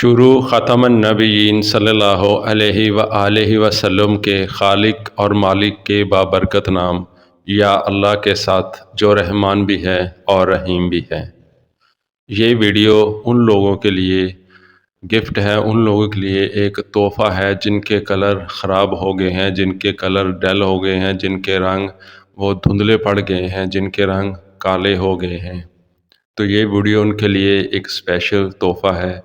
شروع ختم النبیین صلی اللہ علیہ وآلہ وسلم کے خالق اور مالک کے بابرکت نام، یا اللہ کے ساتھ جو رحمان بھی ہے اور رحیم بھی ہے۔ یہ ویڈیو ان لوگوں کے لیے گفٹ ہے، ان لوگوں کے لیے ایک تحفہ ہے جن کے کلر خراب ہو گئے ہیں، جن کے کلر ڈل ہو گئے ہیں، جن کے رنگ وہ دھندلے پڑ گئے ہیں، جن کے رنگ کالے ہو گئے ہیں۔ تو یہ ویڈیو ان کے لیے ایک اسپیشل تحفہ ہے۔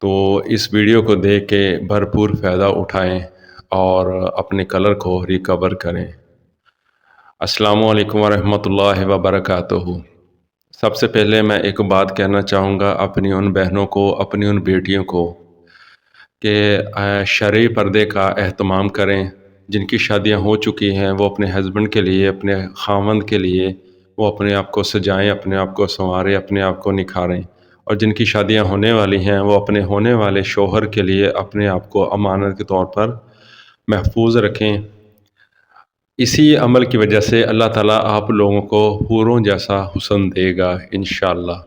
تو اس ویڈیو کو دیکھ کے بھرپور فائدہ اٹھائیں اور اپنے کلر کو ریکور کریں۔ السلام علیکم ورحمۃ اللہ وبرکاتہ۔ سب سے پہلے میں ایک بات کہنا چاہوں گا اپنی ان بہنوں کو، اپنی ان بیٹیوں کو، کہ شرعی پردے کا اہتمام کریں۔ جن کی شادیاں ہو چکی ہیں وہ اپنے ہسبینڈ کے لیے، اپنے خاوند کے لیے وہ اپنے آپ کو سجائیں، اپنے آپ کو سنواریں، اپنے آپ کو نکھاریں۔ اور جن کی شادیاں ہونے والی ہیں وہ اپنے ہونے والے شوہر کے لیے اپنے آپ کو امانت کے طور پر محفوظ رکھیں۔ اسی عمل کی وجہ سے اللہ تعالیٰ آپ لوگوں کو حوروں جیسا حسن دے گا انشاءاللہ۔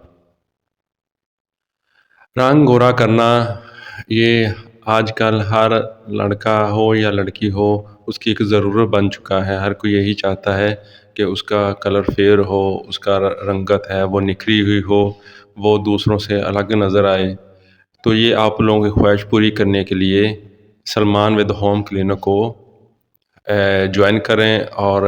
رنگ گورا کرنا یہ آج کل ہر لڑکا ہو یا لڑکی ہو اس کی ایک ضرورت بن چکا ہے۔ ہر کوئی یہی چاہتا ہے کہ اس کا کلر فیئر ہو، اس کا رنگت ہے وہ نکھری ہوئی ہو، وہ دوسروں سے الگ نظر آئے۔ تو یہ آپ لوگوں کی خواہش پوری کرنے کے لیے سلمان ود ہوم کلینک کو جوائن کریں اور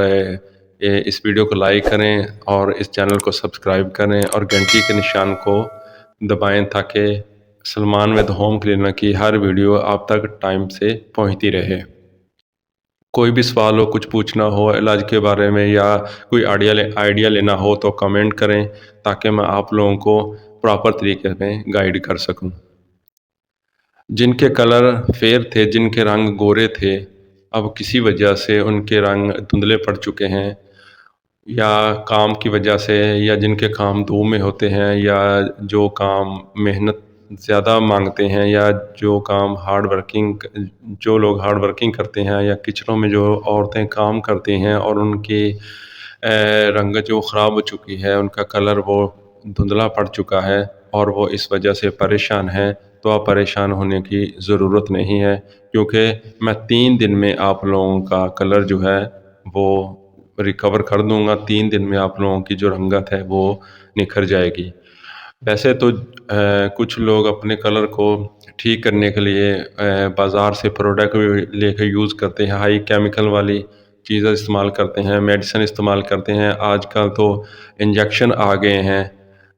اس ویڈیو کو لائک کریں اور اس چینل کو سبسکرائب کریں اور گھنٹی کے نشان کو دبائیں تاکہ سلمان ود ہوم کلینک کی ہر ویڈیو آپ تک ٹائم سے پہنچتی رہے۔ کوئی بھی سوال ہو، کچھ پوچھنا ہو علاج کے بارے میں یا کوئی آئیڈیا لینا ہو تو کمنٹ کریں تاکہ میں آپ لوگوں کو پراپر طریقے میں گائیڈ کر سکوں۔ جن کے کلر فیئر تھے، جن کے رنگ گورے تھے، اب کسی وجہ سے ان کے رنگ دھندلے پڑ چکے ہیں، یا کام کی وجہ سے، یا جن کے کام دو میں ہوتے ہیں، یا جو کام محنت زیادہ مانگتے ہیں، یا جو کام جو لوگ ہارڈ ورکنگ کرتے ہیں، یا کچنوں میں جو عورتیں کام کرتے ہیں اور ان کی رنگت جو خراب ہو چکی ہے، ان کا کلر وہ دھندلا پڑ چکا ہے اور وہ اس وجہ سے پریشان ہیں، تو آپ پریشان ہونے کی ضرورت نہیں ہے، کیونکہ میں 3 دن میں آپ لوگوں کا کلر جو ہے وہ ریکور کر دوں گا۔ 3 دن میں آپ لوگوں کی جو رنگت ہے وہ نکھر جائے گی۔ ویسے تو کچھ لوگ اپنے کلر کو ٹھیک کرنے کے لیے بازار سے پروڈکٹ لے کے یوز کرتے ہیں، ہائی کیمیکل والی چیزیں استعمال کرتے ہیں، میڈیسن استعمال کرتے ہیں۔ آج کل تو انجیکشن آ گئے ہیں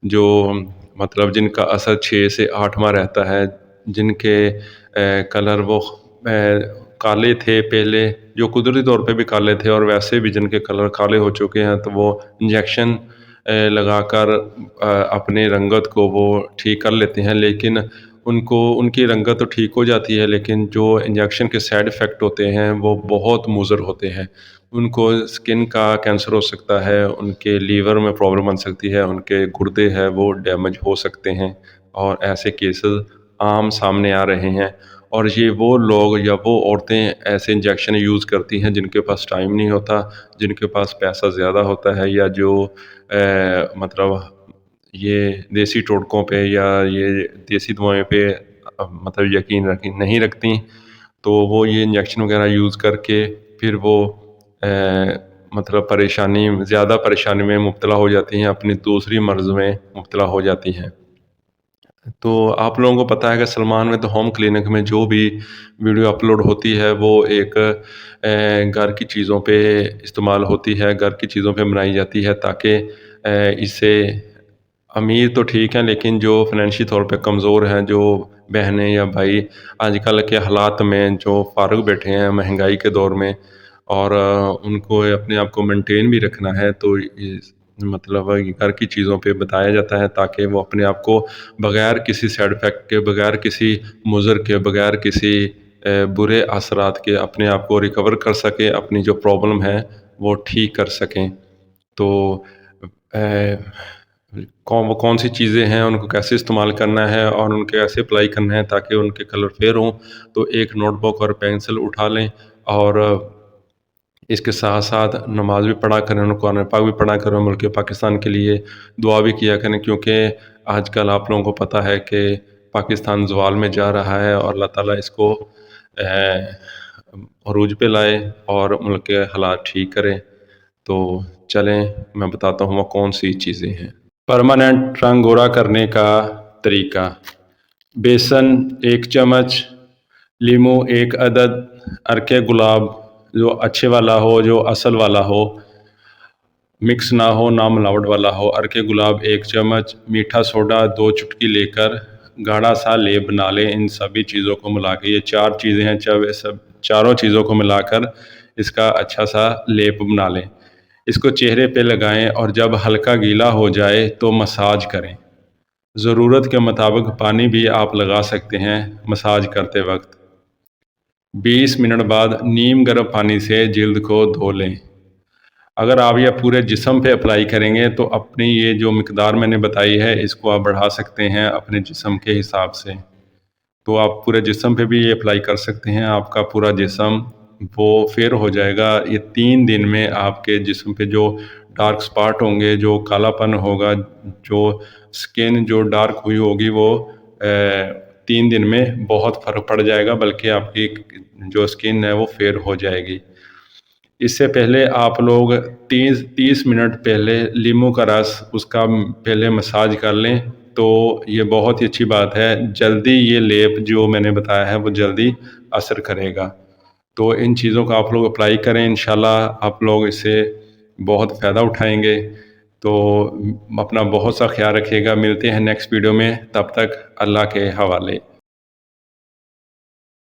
جو مطلب جن کا اثر 6 سے 8 ماہ رہتا ہے، جن کے کلر وہ کالے تھے پہلے، جو قدرتی طور پہ بھی کالے تھے، اور ویسے بھی جن کے کلر کالے ہو چکے ہیں تو وہ انجیکشن لگا کر اپنے رنگت کو وہ ٹھیک کر لیتے ہیں، لیکن ان کی رنگت تو ٹھیک ہو جاتی ہے، لیکن جو انجیکشن کے سائیڈ ایفیکٹ ہوتے ہیں وہ بہت مضر ہوتے ہیں۔ ان کو سکن کا کینسر ہو سکتا ہے، ان کے لیور میں پرابلم بن سکتی ہے، ان کے گردے ہیں وہ ڈیمیج ہو سکتے ہیں، اور ایسے کیسز عام سامنے آ رہے ہیں۔ اور یہ وہ لوگ یا وہ عورتیں ایسے انجیکشن یوز کرتی ہیں جن کے پاس ٹائم نہیں ہوتا، جن کے پاس پیسہ زیادہ ہوتا ہے، یا جو مطلب یہ دیسی ٹوٹکوں پہ یا یہ دیسی دوائیں پہ مطلب یقین نہیں رکھتی، تو وہ یہ انجیکشن وغیرہ یوز کر کے پھر وہ مطلب زیادہ پریشانی میں مبتلا ہو جاتی ہیں، اپنی دوسری مرض میں مبتلا ہو جاتی ہیں۔ تو آپ لوگوں کو پتہ ہے کہ سلمان ود ہوم کلینک میں جو بھی ویڈیو اپلوڈ ہوتی ہے وہ ایک گھر کی چیزوں پہ استعمال ہوتی ہے، گھر کی چیزوں پہ بنائی جاتی ہے، تاکہ اس سے امیر تو ٹھیک ہیں لیکن جو فنانشی طور پہ کمزور ہیں، جو بہنیں یا بھائی آج کل کے حالات میں جو فارغ بیٹھے ہیں مہنگائی کے دور میں، اور ان کو اپنے آپ کو مینٹین بھی رکھنا ہے، تو مطلب گھر کی چیزوں پہ بتایا جاتا ہے تاکہ وہ اپنے آپ کو بغیر کسی سائیڈ افیکٹ کے، بغیر کسی مضر کے، بغیر کسی برے اثرات کے اپنے آپ کو ریکور کر سکیں، اپنی جو پرابلم ہے وہ ٹھیک کر سکیں۔ تو وہ کون سی چیزیں ہیں، ان کو کیسے استعمال کرنا ہے اور ان کے کیسے اپلائی کرنا ہے تاکہ ان کے کلر فیئر ہوں، تو ایک نوٹ بک اور پینسل اٹھا لیں اور اس کے ساتھ ساتھ نماز بھی پڑھا کریں، قرآن پاک بھی پڑھا کریں، ملک پاکستان کے لیے دعا بھی کیا کریں، کیونکہ آج کل آپ لوگوں کو پتہ ہے کہ پاکستان زوال میں جا رہا ہے، اور اللہ تعالیٰ اس کو عروج پہ لائے اور ملک کے حالات ٹھیک کرے۔ تو چلیں میں بتاتا ہوں وہ کون سی چیزیں ہیں۔ پرماننٹ رنگ گورا کرنے کا طریقہ: بیسن 1 چمچ، لیمو 1 عدد، عرق گلاب جو اچھے والا ہو، جو اصل والا ہو، مکس نہ ہو، نہ ملاوٹ والا ہو، عرق گلاب 1 چمچ، میٹھا سوڈا 2 چٹکی لے کر گاڑھا سا لیپ بنا لیں۔ ان سبھی چیزوں کو ملا کے، یہ 4 چیزیں ہیں، چاروں چیزوں کو ملا کر اس کا اچھا سا لیپ بنا لیں۔ اس کو چہرے پہ لگائیں اور جب ہلکا گیلا ہو جائے تو مساج کریں۔ ضرورت کے مطابق پانی بھی آپ لگا سکتے ہیں مساج کرتے وقت۔ 20 منٹ بعد نیم گرم پانی سے جلد کو دھو لیں۔ اگر آپ یہ پورے جسم پہ اپلائی کریں گے تو اپنی یہ جو مقدار میں نے بتائی ہے اس کو آپ بڑھا سکتے ہیں اپنے جسم کے حساب سے۔ تو آپ پورے جسم پہ بھی یہ اپلائی کر سکتے ہیں، آپ کا پورا جسم وہ فیئر ہو جائے گا۔ یہ 3 دن میں آپ کے جسم پہ جو ڈارک سپاٹ ہوں گے، جو کالا پن ہوگا، جو سکن جو ڈارک ہوئی ہوگی، وہ 3 دن میں بہت فرق پڑ جائے گا، بلکہ آپ کی جو سکن ہے وہ فیئر ہو جائے گی۔ اس سے پہلے آپ لوگ 30 منٹ پہلے لیمو کا رس اس کا پہلے مساج کر لیں، تو یہ بہت ہی اچھی بات ہے۔ جلدی یہ لیپ جو میں نے بتایا ہے وہ جلدی اثر کرے گا۔ تو ان چیزوں کو آپ لوگ اپلائی کریں، انشاءاللہ آپ لوگ اس سے بہت فائدہ اٹھائیں گے۔ تو اپنا بہت سا خیال رکھیے گا، ملتے ہیں نیکسٹ ویڈیو میں، تب تک اللہ کے حوالے۔